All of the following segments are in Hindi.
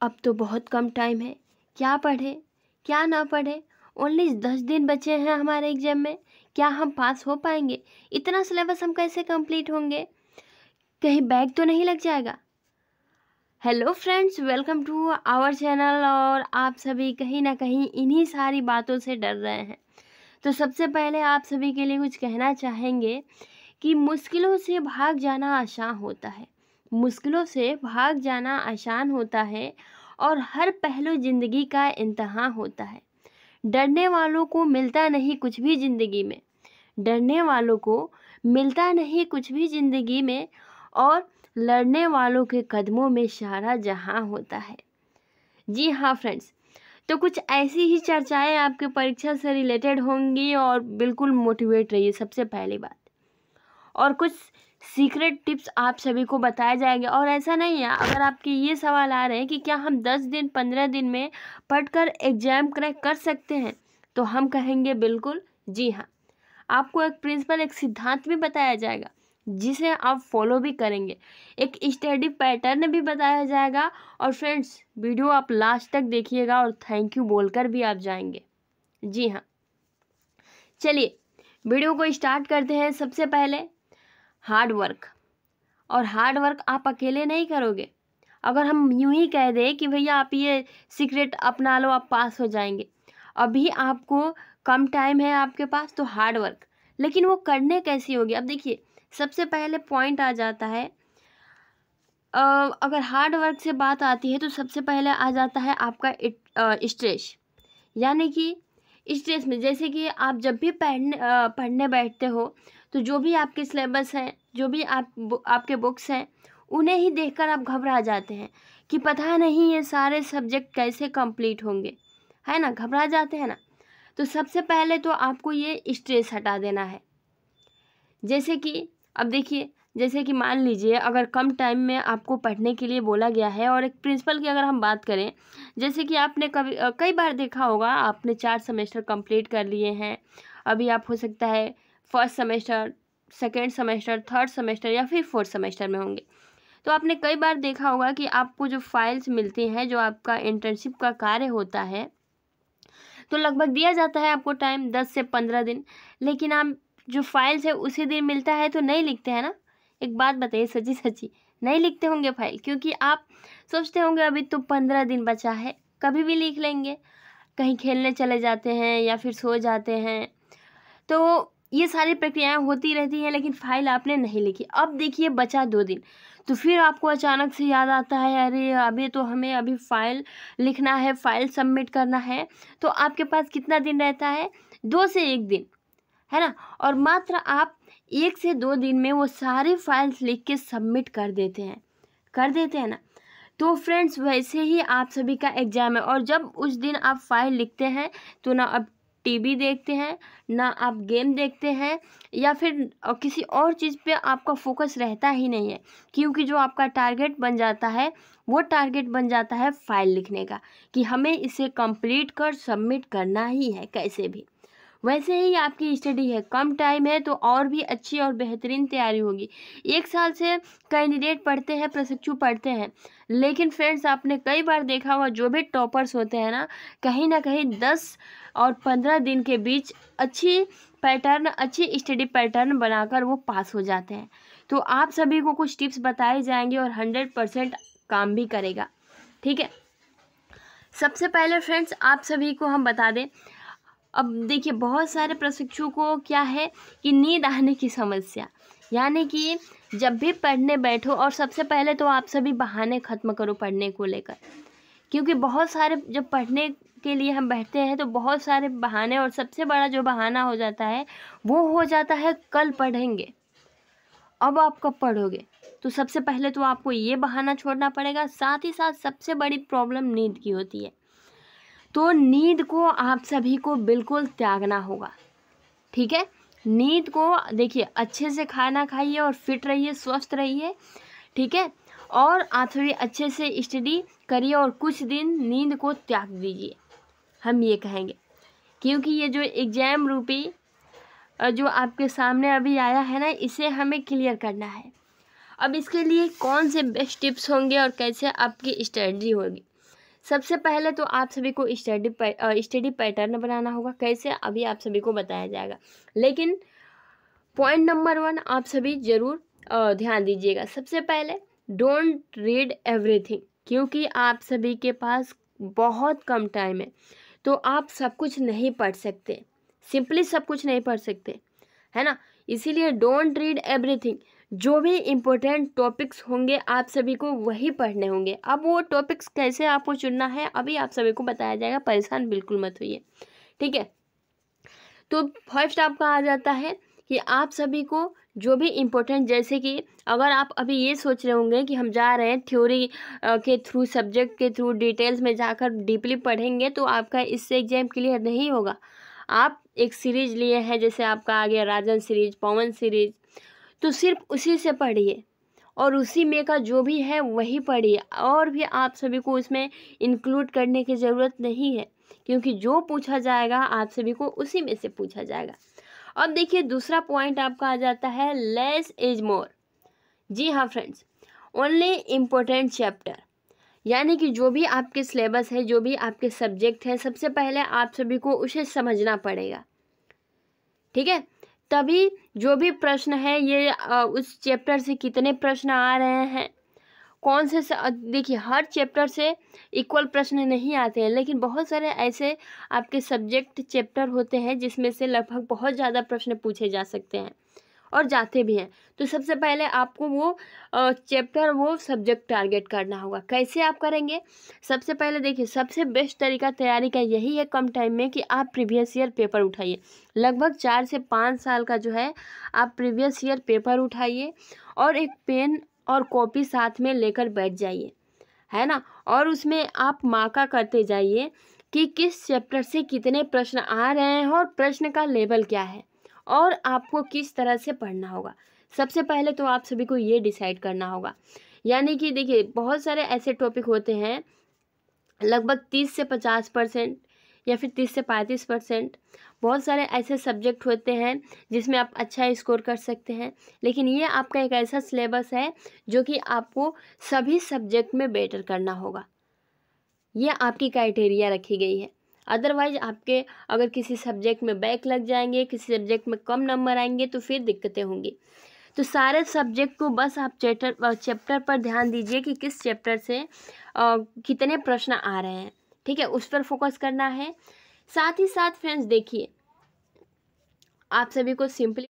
अब तो बहुत कम टाइम है, क्या पढ़े क्या ना पढ़े। ओनली 10 दिन बचे हैं हमारे एग्जाम में, क्या हम पास हो पाएंगे? इतना सिलेबस हम कैसे कंप्लीट होंगे? कहीं बैग तो नहीं लग जाएगा? Hello friends, welcome to our channel. और आप सभी कहीं ना कहीं इन्हीं सारी बातों से डर रहे हैं। तो सबसे पहले आप सभी के लिए कुछ कहना चाहेंगे कि मुश्किलों से भाग जाना आसान होता है, मुश्किलों से भाग जाना आसान होता है और हर पहलू ज़िंदगी का इम्तहान होता है। डरने वालों को मिलता नहीं कुछ भी ज़िंदगी में, डरने वालों को मिलता नहीं कुछ भी ज़िंदगी में, और लड़ने वालों के कदमों में सारा जहां होता है। जी हाँ फ्रेंड्स, तो कुछ ऐसी ही चर्चाएं आपके परीक्षा से रिलेटेड होंगी और बिल्कुल मोटिवेट रहिए सबसे पहली बात। और कुछ सीक्रेट टिप्स आप सभी को बताए जाएंगे। और ऐसा नहीं है, अगर आपके ये सवाल आ रहे हैं कि क्या हम 10 दिन 15 दिन में पढ़कर एग्जाम क्रैक कर सकते हैं, तो हम कहेंगे बिल्कुल जी हाँ। आपको एक प्रिंसिपल, एक सिद्धांत भी बताया जाएगा जिसे आप फॉलो भी करेंगे, एक स्टडी पैटर्न भी बताया जाएगा। और फ्रेंड्स, वीडियो आप लास्ट तक देखिएगा और थैंक यू बोलकर भी आप जाएंगे। जी हाँ, चलिए वीडियो को स्टार्ट करते हैं। सबसे पहले हार्ड वर्क। और हार्ड वर्क आप अकेले नहीं करोगे। अगर हम यूं ही कह दें कि भैया आप ये सीक्रेट अपना लो, आप पास हो जाएंगे, अभी आपको कम टाइम है आपके पास, तो हार्ड वर्क। लेकिन वो करने कैसी होगी? अब देखिए, सबसे पहले पॉइंट आ जाता है, अगर हार्ड वर्क से बात आती है तो सबसे पहले आ जाता है आपका स्ट्रेस। यानी कि स्ट्रेस में, जैसे कि आप जब भी पढ़ने बैठते हो तो जो भी आपके सिलेबस हैं, जो भी आपके बुक्स हैं, उन्हें ही देखकर आप घबरा जाते हैं कि पता नहीं ये सारे सब्जेक्ट कैसे कंप्लीट होंगे, है ना? घबरा जाते हैं ना। तो सबसे पहले तो आपको ये स्ट्रेस हटा देना है। जैसे कि अब देखिए, जैसे कि मान लीजिए अगर कम टाइम में आपको पढ़ने के लिए बोला गया है, और एक प्रिंसिपल की अगर हम बात करें, जैसे कि आपने कई बार देखा होगा, आपने 4 सेमेस्टर कंप्लीट कर लिए हैं, अभी आप हो सकता है first semester, second semester, third semester या फिर फोर्थ सेमेस्टर में होंगे। तो आपने कई बार देखा होगा कि आपको जो फाइल्स मिलती हैं, जो आपका इंटर्नशिप का कार्य होता है, तो लगभग दिया जाता है आपको टाइम 10 से 15 दिन। लेकिन आप जो फाइल्स है उसी दिन मिलता है तो नहीं लिखते हैं ना? एक बात बताइए, सच्ची सच्ची नहीं लिखते होंगे फाइल, क्योंकि आप सोचते होंगे अभी तो 15 दिन बचा है, कभी भी लिख लेंगे, कहीं खेलने चले जाते हैं या फिर सो जाते हैं। तो ये सारी प्रक्रियाएं होती रहती हैं, लेकिन फाइल आपने नहीं लिखी। अब देखिए बचा 2 दिन, तो फिर आपको अचानक से याद आता है, अरे अभी तो हमें अभी फाइल लिखना है, फाइल सबमिट करना है। तो आपके पास कितना दिन रहता है? 2 से 1 दिन, है ना? और मात्र आप 1 से 2 दिन में वो सारी फाइल्स लिख के सबमिट कर देते हैं ना। तो फ्रेंड्स, वैसे ही आप सभी का एग्ज़ाम है, और जब उस दिन आप फाइल लिखते हैं तो ना आप टीवी देखते हैं, ना आप गेम देखते हैं, या फिर किसी और चीज़ पे आपका फोकस रहता ही नहीं है, क्योंकि जो आपका टारगेट बन जाता है, वो टारगेट बन जाता है फाइल लिखने का, कि हमें इसे कंप्लीट कर सबमिट करना ही है कैसे भी। वैसे ही आपकी स्टडी है, कम टाइम है, तो और भी अच्छी और बेहतरीन तैयारी होगी। 1 साल से कैंडिडेट पढ़ते हैं, प्रशिक्षु पढ़ते हैं, लेकिन फ्रेंड्स आपने कई बार देखा होगा, जो भी टॉपर्स होते हैं ना कहीं 10 और 15 दिन के बीच अच्छी स्टडी पैटर्न बनाकर वो पास हो जाते हैं। तो आप सभी को कुछ टिप्स बताए जाएंगे और 100% काम भी करेगा, ठीक है? सबसे पहले फ्रेंड्स, आप सभी को हम बता दें, अब देखिए बहुत सारे प्रशिक्षु को क्या है कि नींद आने की समस्या, यानी कि जब भी पढ़ने बैठो, और सबसे पहले तो आप सभी बहाने ख़त्म करो पढ़ने को लेकर, क्योंकि बहुत सारे जब पढ़ने के लिए हम बैठते हैं तो बहुत सारे बहाने, और सबसे बड़ा जो बहाना हो जाता है वो हो जाता है कल पढ़ेंगे। अब आप कब पढ़ोगे? तो सबसे पहले तो आपको ये बहाना छोड़ना पड़ेगा। साथ ही साथ सबसे बड़ी प्रॉब्लम नींद की होती है, तो नींद को आप सभी को बिल्कुल त्यागना होगा, ठीक है? नींद को देखिए, अच्छे से खाना खाइए और फिट रहिए, स्वस्थ रहिए, ठीक है? और आप सभी अच्छे से स्टडी करिए और कुछ दिन नींद को त्याग दीजिए, हम ये कहेंगे, क्योंकि ये जो एग्ज़ाम रूपी जो आपके सामने अभी आया है ना, इसे हमें क्लियर करना है। अब इसके लिए कौन से बेस्ट टिप्स होंगे और कैसे आपकी स्ट्रेटजी होगी? सबसे पहले तो आप सभी को स्टडी पैटर्न बनाना होगा। कैसे, अभी आप सभी को बताया जाएगा, लेकिन पॉइंट नंबर 1 आप सभी ज़रूर ध्यान दीजिएगा। सबसे पहले डोंट रीड एवरीथिंग, क्योंकि आप सभी के पास बहुत कम टाइम है, तो आप सब कुछ नहीं पढ़ सकते, सिंपली सब कुछ नहीं पढ़ सकते, है ना। इसीलिए डोंट रीड एवरीथिंग, जो भी इम्पोर्टेंट टॉपिक्स होंगे आप सभी को वही पढ़ने होंगे। अब वो टॉपिक्स कैसे आपको चुनना है अभी आप सभी को बताया जाएगा, परेशान बिल्कुल मत होइए, ठीक है। तो फर्स्ट आपका आ जाता है कि आप सभी को जो भी इम्पोर्टेंट, जैसे कि अगर आप अभी ये सोच रहे होंगे कि हम जा रहे हैं थ्योरी के थ्रू, सब्जेक्ट के थ्रू डिटेल्स में जाकर डीपली पढ़ेंगे तो आपका इससे एग्जाम क्लियर नहीं होगा। आप एक सीरीज लिए हैं, जैसे आपका आ गया राजन सीरीज, पवन सीरीज, तो सिर्फ उसी से पढ़िए और उसी में का जो भी है वही पढ़िए, और भी आप सभी को उसमें इंक्लूड करने की ज़रूरत नहीं है, क्योंकि जो पूछा जाएगा आप सभी को उसी में से पूछा जाएगा। अब देखिए दूसरा पॉइंट आपका आ जाता है लेस इज मोर। जी हाँ फ्रेंड्स, ओनली इम्पोर्टेंट चैप्टर, यानी कि जो भी आपके सिलेबस है, जो भी आपके सब्जेक्ट है, सबसे पहले आप सभी को उसे समझना पड़ेगा, ठीक है। तभी जो भी प्रश्न है ये उस चैप्टर से कितने प्रश्न आ रहे हैं, कौन से देखिए हर चैप्टर से इक्वल प्रश्न नहीं आते हैं, लेकिन बहुत सारे ऐसे आपके सब्जेक्ट चैप्टर होते हैं जिसमें से लगभग बहुत ज़्यादा प्रश्न पूछे जा सकते हैं और जाते भी हैं। तो सबसे पहले आपको वो चैप्टर, वो सब्जेक्ट टारगेट करना होगा। कैसे आप करेंगे, सबसे पहले देखिए सबसे बेस्ट तरीका तैयारी का यही है कम टाइम में, कि आप प्रीवियस ईयर पेपर उठाइए। लगभग 4 से 5 साल का जो है आप प्रीवियस ईयर पेपर उठाइए और एक पेन और कॉपी साथ में लेकर बैठ जाइए, है ना। और उसमें आप मार्का करते जाइए कि किस चैप्टर से कितने प्रश्न आ रहे हैं और प्रश्न का लेवल क्या है और आपको किस तरह से पढ़ना होगा। सबसे पहले तो आप सभी को ये डिसाइड करना होगा। यानी कि देखिए बहुत सारे ऐसे टॉपिक होते हैं, लगभग 30 से 50% या फिर 30 से 35%, बहुत सारे ऐसे सब्जेक्ट होते हैं जिसमें आप अच्छा स्कोर कर सकते हैं, लेकिन ये आपका एक ऐसा सिलेबस है जो कि आपको सभी सब्जेक्ट में बेटर करना होगा। ये आपकी क्राइटेरिया रखी गई है। अदरवाइज आपके अगर किसी सब्जेक्ट में बैक लग जाएंगे, किसी सब्जेक्ट में कम नंबर आएंगे तो फिर दिक्कतें होंगी। तो सारे सब्जेक्ट को बस आप चैप्टर पर ध्यान दीजिए कि किस चैप्टर से कितने प्रश्न आ रहे हैं, ठीक है, उस पर फोकस करना है। साथ ही साथ फ्रेंड्स देखिए आप सभी को सिंपली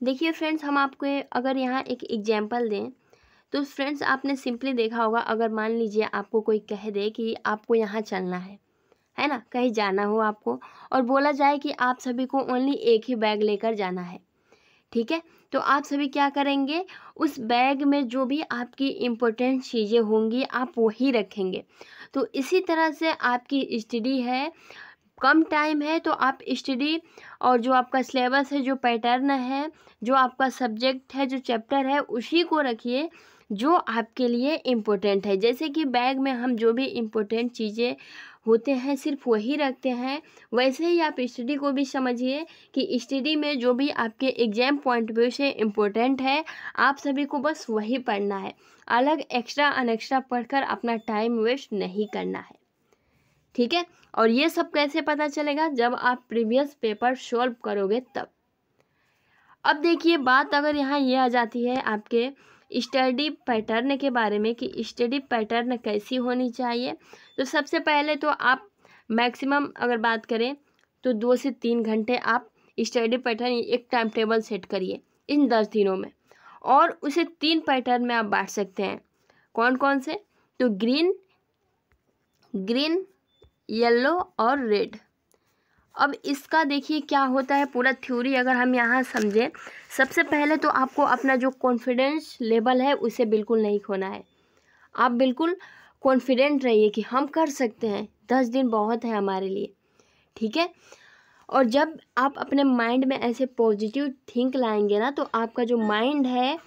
देखिए फ्रेंड्स, हम आपको अगर यहाँ एक एग्जाम्पल दें तो फ्रेंड्स आपने सिंपली देखा होगा, अगर मान लीजिए आपको कोई कह दे कि आपको यहाँ चलना है ना, कहीं जाना हो आपको, और बोला जाए कि आप सभी को ओनली एक ही बैग लेकर जाना है, ठीक है। तो आप सभी क्या करेंगे, उस बैग में जो भी आपकी इम्पोर्टेंट चीज़ें होंगी आप वही रखेंगे। तो इसी तरह से आपकी स्टडी है, कम टाइम है तो आप स्टडी और जो आपका सिलेबस है, जो पैटर्न है, जो आपका सब्जेक्ट है, जो चैप्टर है, उसी को रखिए जो आपके लिए इम्पोर्टेंट है। जैसे कि बैग में हम जो भी इम्पोर्टेंट चीज़ें होते हैं सिर्फ वही रखते हैं, वैसे ही आप स्टडी को भी समझिए कि स्टडी में जो भी आपके एग्जाम पॉइंट व्यू से इम्पोर्टेंट है आप सभी को बस वही पढ़ना है, अलग एक्स्ट्रा अनएक्स्ट्रा पढ़कर अपना टाइम वेस्ट नहीं करना है, ठीक है। और ये सब कैसे पता चलेगा, जब आप प्रीवियस पेपर सॉल्व करोगे तब। अब देखिए बात अगर यहाँ ये आ जाती है आपके स्टडी पैटर्न के बारे में कि स्टडी पैटर्न कैसी होनी चाहिए, तो सबसे पहले तो आप मैक्सिमम अगर बात करें तो 2 से 3 घंटे आप स्टडी पैटर्न एक टाइम टेबल सेट करिए इन 10 दिनों में, और उसे 3 पैटर्न में आप बांट सकते हैं। कौन कौन से, तो ग्रीन, येलो और रेड। अब इसका देखिए क्या होता है, पूरा थ्योरी अगर हम यहाँ समझें, सबसे पहले तो आपको अपना जो कॉन्फिडेंस लेवल है उसे बिल्कुल नहीं खोना है। आप बिल्कुल कॉन्फिडेंट रहिए कि हम कर सकते हैं, 10 दिन बहुत है हमारे लिए, ठीक है। और जब आप अपने माइंड में ऐसे पॉजिटिव थिंक लाएंगे ना, तो आपका जो माइंड है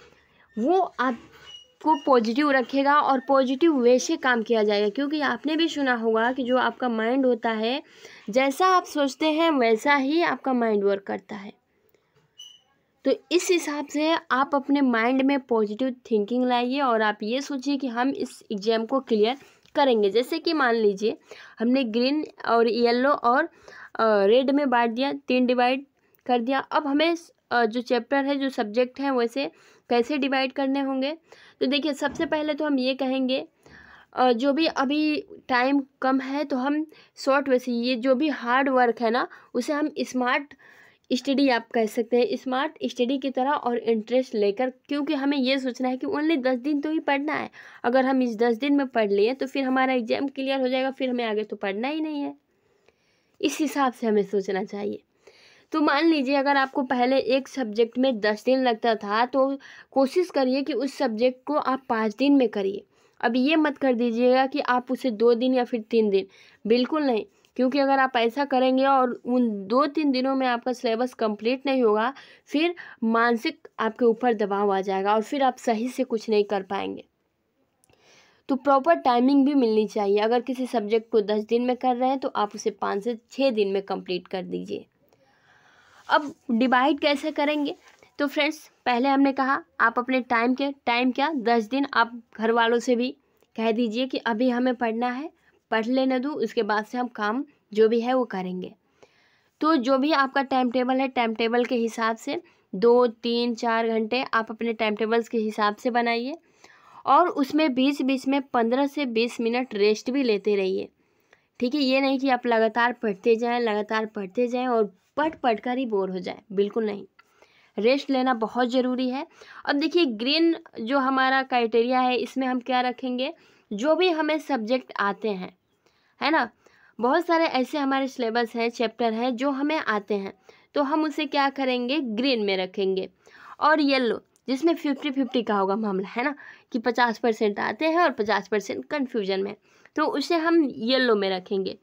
वो आपको पॉजिटिव रखेगा और पॉजिटिव वे से काम किया जाएगा। क्योंकि आपने भी सुना होगा कि जो आपका माइंड होता है, जैसा आप सोचते हैं वैसा ही आपका माइंड वर्क करता है। तो इस हिसाब से आप अपने माइंड में पॉजिटिव थिंकिंग लाइए और आप ये सोचिए कि हम इस एग्ज़ाम को क्लियर करेंगे। जैसे कि मान लीजिए हमने ग्रीन और येलो और रेड में बांट दिया, 3 डिवाइड कर दिया। अब हमें जो चैप्टर है, जो सब्जेक्ट है, वैसे कैसे डिवाइड करने होंगे। तो देखिए सबसे पहले तो हम ये कहेंगे जो भी अभी टाइम कम है तो हम शॉर्ट वे से, ये जो भी हार्ड वर्क है ना उसे हम स्मार्ट स्टडी आप कह सकते हैं, स्मार्ट स्टडी की तरह और इंटरेस्ट लेकर, क्योंकि हमें ये सोचना है कि ओनली 10 दिन तो ही पढ़ना है। अगर हम इस 10 दिन में पढ़ लिए तो फिर हमारा एग्जाम क्लियर हो जाएगा, फिर हमें आगे तो पढ़ना ही नहीं है। इस हिसाब से हमें सोचना चाहिए। तो मान लीजिए अगर आपको पहले एक सब्जेक्ट में 10 दिन लगता था तो कोशिश करिए कि उस सब्जेक्ट को आप 5 दिन में करिए। अब ये मत कर दीजिएगा कि आप उसे 2 दिन या फिर 3 दिन, बिल्कुल नहीं। क्योंकि अगर आप ऐसा करेंगे और उन 2-3 दिनों में आपका सिलेबस कंप्लीट नहीं होगा, फिर मानसिक आपके ऊपर दबाव आ जाएगा और फिर आप सही से कुछ नहीं कर पाएंगे। तो प्रॉपर टाइमिंग भी मिलनी चाहिए। अगर किसी सब्जेक्ट को 10 दिन में कर रहे हैं तो आप उसे 5 से 6 दिन में कंप्लीट कर दीजिए। अब डिवाइड कैसे करेंगे। तो फ्रेंड्स पहले हमने कहा आप अपने टाइम क्या 10 दिन आप घर वालों से भी कह दीजिए कि अभी हमें पढ़ना है, पढ़ लेने दो, उसके बाद से हम काम जो भी है वो करेंगे। तो जो भी आपका टाइम टेबल है, टाइम टेबल के हिसाब से 2, 3, 4 घंटे आप अपने टाइम टेबल्स के हिसाब से बनाइए और उसमें बीच बीच में 15 से 20 मिनट रेस्ट भी लेते रहिए। ठीक है, ये नहीं कि आप लगातार पढ़ते जाएं और पढ़ कर ही बोर हो जाए, बिल्कुल नहीं। रेस्ट लेना बहुत ज़रूरी है। अब देखिए ग्रीन जो हमारा क्राइटेरिया है, इसमें हम क्या रखेंगे, जो भी हमें सब्जेक्ट आते हैं, है ना, बहुत सारे ऐसे हमारे सिलेबस हैं, चैप्टर हैं जो हमें आते हैं, तो हम उसे क्या करेंगे, ग्रीन में रखेंगे। और येलो जिसमें 50-50 का होगा मामला, है ना, कि 50% आते हैं और 50% कन्फ्यूजन में, तो उसे हम येलो में रखेंगे।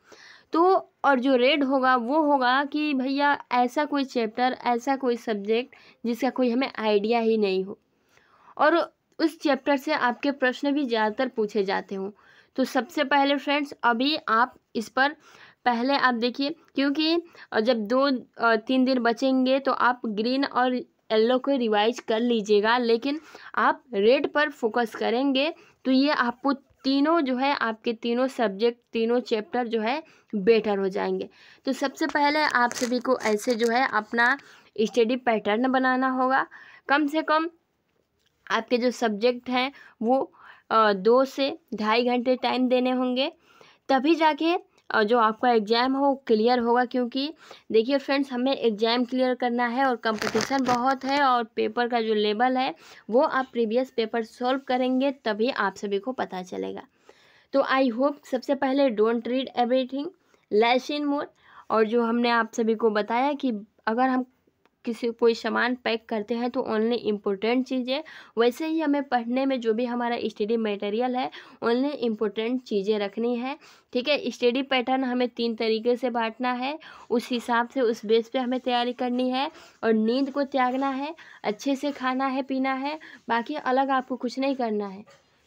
तो और जो रेड होगा वो होगा कि भैया ऐसा कोई चैप्टर, ऐसा कोई सब्जेक्ट जिसका कोई हमें आइडिया ही नहीं हो और उस चैप्टर से आपके प्रश्न भी ज़्यादातर पूछे जाते हों। तो सबसे पहले फ्रेंड्स अभी आप इस पर पहले आप देखिए, क्योंकि जब 2-3 दिन बचेंगे तो आप ग्रीन और येलो को रिवाइज कर लीजिएगा, लेकिन आप रेड पर फोकस करेंगे तो ये आपको तीनों जो है, आपके तीनों सब्जेक्ट, तीनों चैप्टर जो है बेटर हो जाएंगे। तो सबसे पहले आप सभी को ऐसे जो है अपना स्टडी पैटर्न बनाना होगा। कम से कम आपके जो सब्जेक्ट हैं वो 2 से 2.5 घंटे टाइम देने होंगे, तभी जाके जो आपका एग्ज़ाम हो वो क्लियर होगा। क्योंकि देखिए फ्रेंड्स हमें एग्ज़ाम क्लियर करना है और कंपटीशन बहुत है और पेपर का जो लेवल है वो आप प्रीवियस पेपर सॉल्व करेंगे तभी आप सभी को पता चलेगा। तो आई होप सबसे पहले don't read everything, less in more. और जो हमने आप सभी को बताया कि अगर हम कोई सामान पैक करते हैं तो ओनली इम्पोर्टेंट चीज़ें, वैसे ही हमें पढ़ने में जो भी हमारा स्टडी मटेरियल है ओनली इम्पोर्टेंट चीज़ें रखनी है। ठीक है, स्टडी पैटर्न हमें 3 तरीके से बांटना है, उस हिसाब से उस बेस पे हमें तैयारी करनी है और नींद को त्यागना है, अच्छे से खाना है पीना है, बाकी अलग आपको कुछ नहीं करना है।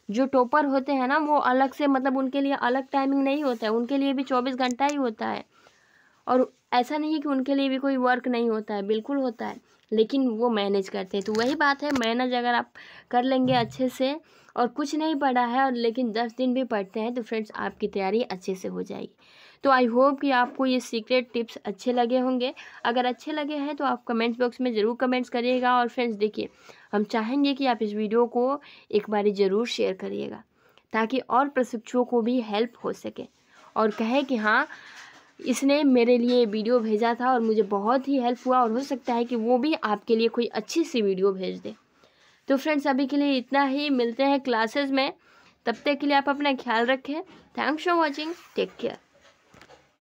जो टॉपर होते हैं ना वो अलग से, मतलब उनके लिए अलग टाइमिंग नहीं होता है, उनके लिए भी 24 घंटा ही होता है। और ऐसा नहीं है कि उनके लिए भी कोई वर्क नहीं होता है, बिल्कुल होता है, लेकिन वो मैनेज करते हैं। तो वही बात है, मैनेज अगर आप कर लेंगे अच्छे से और कुछ नहीं पढ़ा है और लेकिन 10 दिन भी पढ़ते हैं तो फ्रेंड्स आपकी तैयारी अच्छे से हो जाएगी। तो आई होप कि आपको ये सीक्रेट टिप्स अच्छे लगे होंगे। अगर अच्छे लगे हैं तो आप कमेंट्स बॉक्स में ज़रूर कमेंट्स करिएगा। और फ्रेंड्स देखिए हम चाहेंगे कि आप इस वीडियो को एक बारी ज़रूर शेयर करिएगा ताकि और प्रशिक्षुओं को भी हेल्प हो सके और कहे कि हाँ इसने मेरे लिए वीडियो भेजा था और मुझे बहुत ही हेल्प हुआ, और हो सकता है कि वो भी आपके लिए कोई अच्छी सी वीडियो भेज दे। तो फ्रेंड्स अभी के लिए इतना ही, मिलते हैं क्लासेस में, तब तक के लिए आप अपना ख्याल रखें। Thanks for watching, take care.